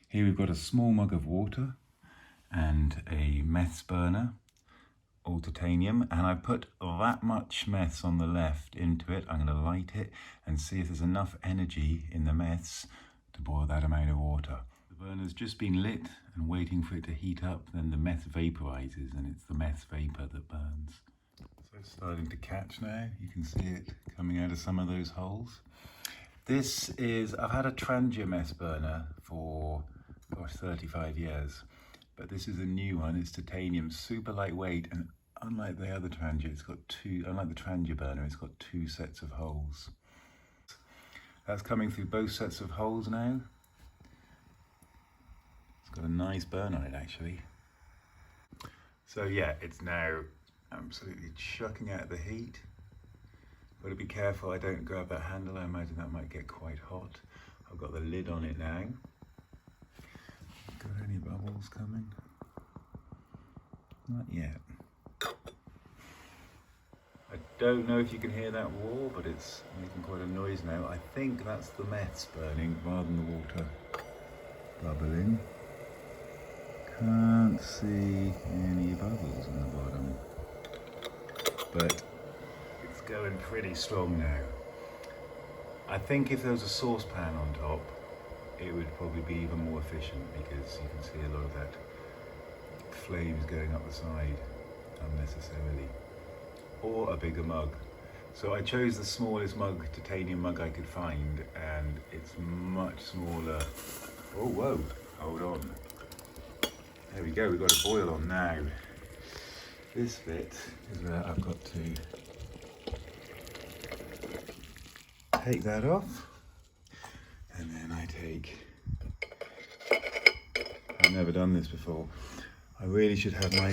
Here we've got a small mug of water and a meths burner, all titanium, and I put that much meths on the left into it. I'm going to light it and see if there's enough energy in the meths to boil that amount of water. The burner's just been lit and waiting for it to heat up, then the meth vaporizes and it's the meth vapor that burns. So it's starting to catch now. You can see it coming out of some of those holes. This is, I've had a Trangia meth burner for, gosh, 35 years, but this is a new one. It's titanium, super lightweight, and unlike the other Trangia, it's got unlike the Trangia burner, it's got 2 sets of holes. That's coming through both sets of holes now. It's got a nice burn on it actually. So yeah, it's now absolutely chucking out the heat. Got to be careful I don't grab that handle, I imagine that might get quite hot. I've got the lid on it now. Got any bubbles coming? Not yet. I don't know if you can hear that wall, but it's making quite a noise now. I think that's the meths burning rather than the water bubbling. Can't see any bubbles on the bottom, but it's going pretty strong now. I think if there was a saucepan on top, it would probably be even more efficient because you can see a lot of that flames going up the side unnecessarily. Or a bigger mug. So I chose the smallest mug, titanium mug I could find, and it's much smaller. Oh, whoa, hold on. There we go, we've got a boil on now. This bit is where I've got to take that off, and then I take, I've never done this before. I really should have my,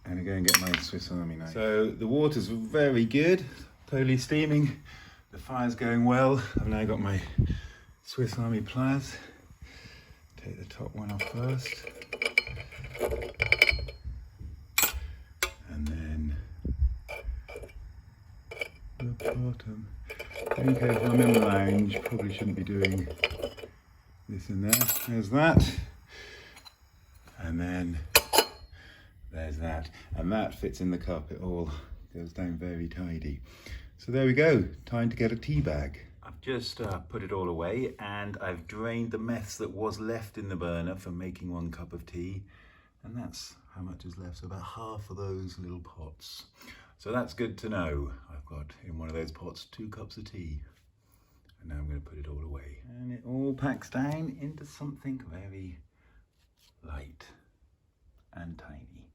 I'm gonna go and get my Swiss Army knife. So the water's very good, totally steaming. The fire's going well. I've now got my Swiss Army pliers. Take the top one off first. And then the bottom. Being careful, I'm in the lounge, probably shouldn't be doing this and there. There's that. And then there's that. And that fits in the cup. It all goes down very tidy. So there we go. Time to get a tea bag. I've just put it all away, and I've drained the meths that was left in the burner for making 1 cup of tea. And that's how much is left, so about half of those little pots. So that's good to know. I've got in one of those pots 2 cups of tea. And now I'm going to put it all away. And it all packs down into something very light and tiny.